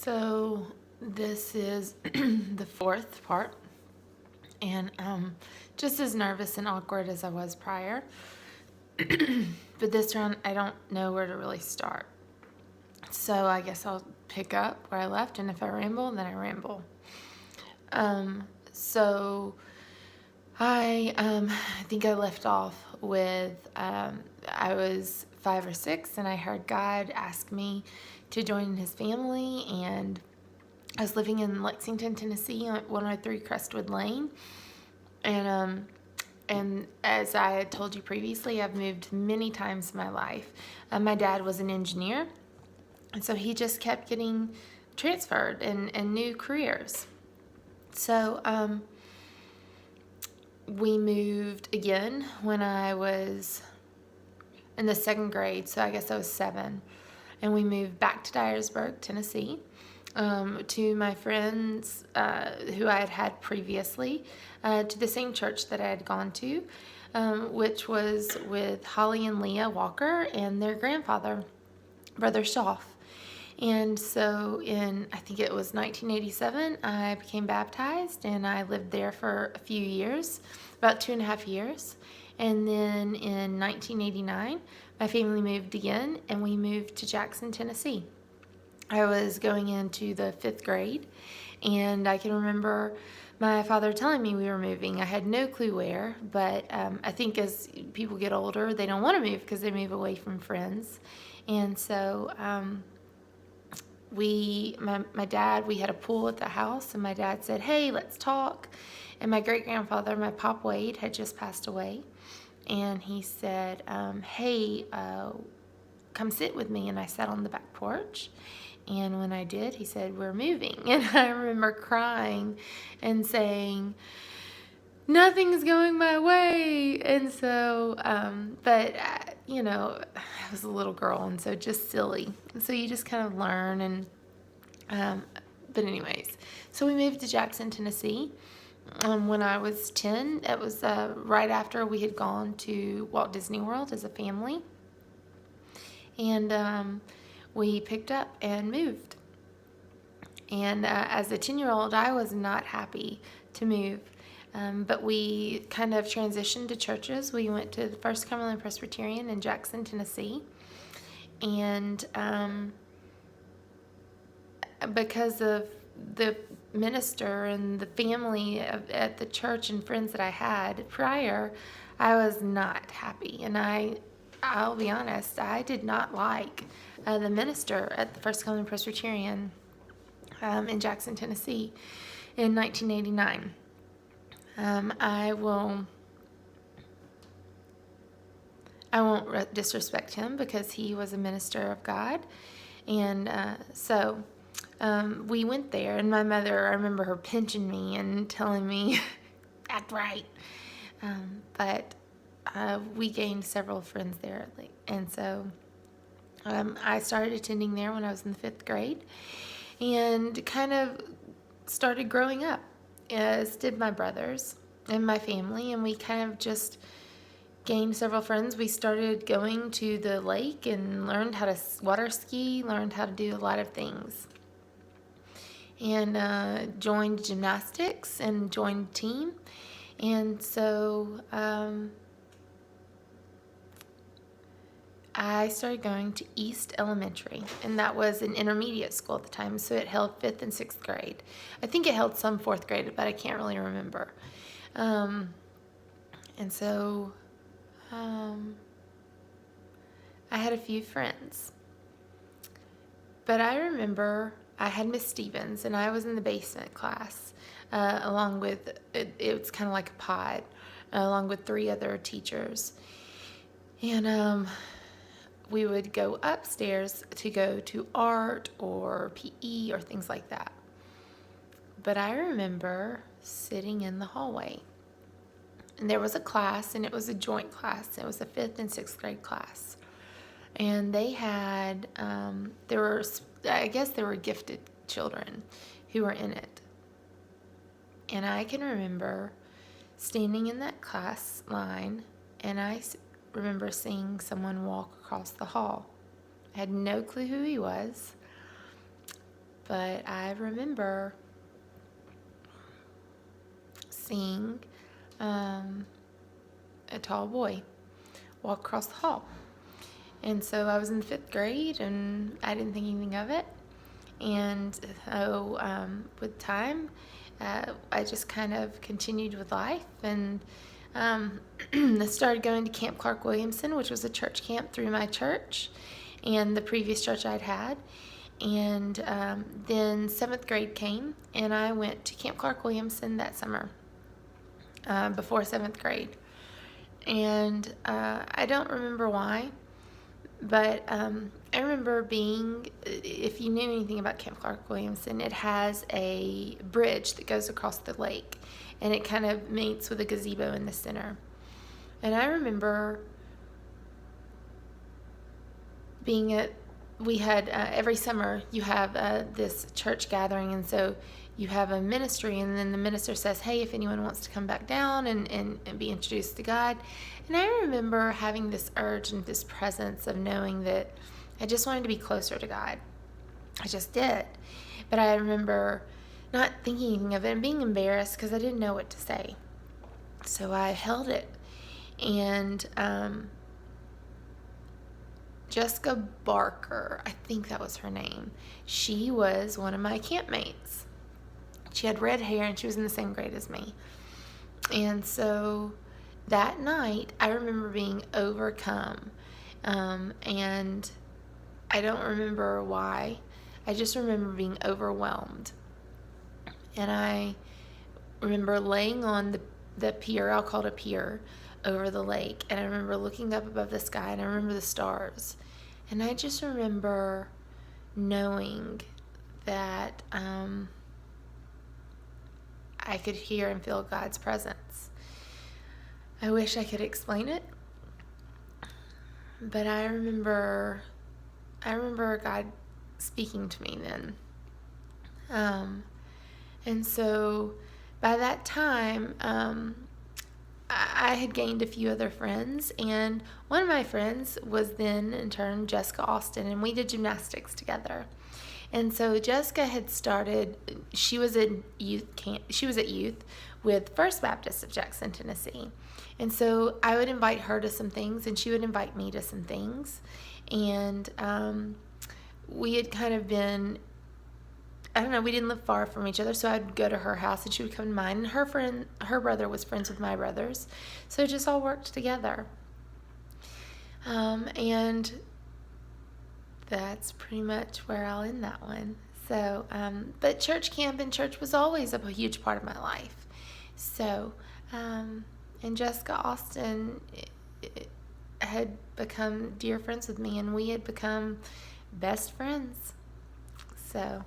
So this is the fourth part, and just as nervous and awkward as I was prior, but this round I don't know where to really start. So I guess I'll pick up where I left, and if I ramble, then I ramble. So I think I left off with I was 5 or 6, and I heard God ask me to join His family, and I was living in Lexington, Tennessee, on 103 Crestwood Lane, and as I had told you previously, I've moved many times in my life. My dad was an engineer, and so he just kept getting transferred and new careers. So we moved again when I was in the 2nd grade, so I guess I was 7. And we moved back to Dyersburg, Tennessee, to my friends who I had had previously, to the same church that I had gone to, which was with Holly and Leah Walker and their grandfather, Brother Schaff. And so I think it was 1987, I became baptized, and I lived there for a few years, about 2.5 years. And then in 1989, my family moved again, and we moved to Jackson, Tennessee. I was going into the 5th grade, and I can remember my father telling me we were moving. I had no clue where, but I think as people get older, they don't want to move because they move away from friends. And so my dad, we had a pool at the house, and my dad said, "Hey, let's talk." And my great-grandfather, my Pop Wade, had just passed away. And he said, "Hey, come sit with me." And I sat on the back porch. And when I did, he said, "We're moving." And I remember crying and saying, "Nothing's going my way." And so, I was a little girl, and so just silly. So you just kind of learn. But anyways, so we moved to Jackson, Tennessee. When I was 10, it was right after we had gone to Walt Disney World as a family. And we picked up and moved. And as a 10-year-old, I was not happy to move. But we kind of transitioned to churches. We went to the First Cumberland Presbyterian in Jackson, Tennessee. And because of the minister and the family at the church and friends that I had prior, I was not happy. And I'll be honest, I did not like the minister at the First Cumberland Presbyterian in Jackson, Tennessee in 1989. I won't disrespect him because he was a minister of God. And so we went there, and my mother, I remember her pinching me and telling me, "Act right." But we gained several friends there. And so I started attending there when I was in the 5th grade and kind of started growing up, as did my brothers and my family, and we kind of just gained several friends. We started going to the lake and learned how to water ski, learned how to do a lot of things, and joined gymnastics and joined a team. And so I started going to East Elementary, and that was an intermediate school at the time, so it held 5th and 6th grade. I think it held some 4th grade, but I can't really remember. And so I had a few friends. But I remember I had Miss Stevens, and I was in the basement class, along with, it was kind of like a pod, along with 3 other teachers. And we would go upstairs to go to art or PE or things like that. But I remember sitting in the hallway, and there was a class, and it was a joint class. It was a 5th and 6th grade class. And they had, I guess there were gifted children who were in it. And I can remember standing in that class line, and I remember seeing someone walk across the hall. I had no clue who he was, but I remember seeing a tall boy walk across the hall. And so I was in 5th grade, and I didn't think anything of it. And so with time, I just kind of continued with life, and I started going to Camp Clark Williamson, which was a church camp through my church and the previous church I'd had. And then 7th grade came, and I went to Camp Clark Williamson that summer before 7th grade. And I don't remember why, but I remember being, if you knew anything about Camp Clark Williamson, it has a bridge that goes across the lake, and it kind of meets with a gazebo in the center. And I remember we had, every summer you have this church gathering, and so you have a ministry, and then the minister says, hey, if anyone wants to come back down and be introduced to God. And I remember having this urge and this presence of knowing that I just wanted to be closer to God. I just did. But I remember not thinking anything of it and being embarrassed because I didn't know what to say. So I held it. And Jessica Barker, I think that was her name, she was one of my campmates. She had red hair, and she was in the same grade as me. And so that night, I remember being overcome. And I don't remember why. I just remember being overwhelmed. And I remember laying on the pier, I'll call it a pier, over the lake. And I remember looking up above the sky, and I remember the stars. And I just remember knowing that I could hear and feel God's presence. I wish I could explain it, but I remember God speaking to me then. And so by that time, I had gained a few other friends, and one of my friends was then in turn Jessica Austin, and we did gymnastics together. And so Jessica had started, she was at youth with First Baptist of Jackson, Tennessee. And so I would invite her to some things, and she would invite me to some things. And we had kind of been, I don't know, we didn't live far from each other, so I'd go to her house and she would come to mine. And her brother was friends with my brothers, so it just all worked together. And that's pretty much where I'll end that one. So, but church camp and church was always a huge part of my life. So, and Jessica Austin had become dear friends with me, and we had become best friends. So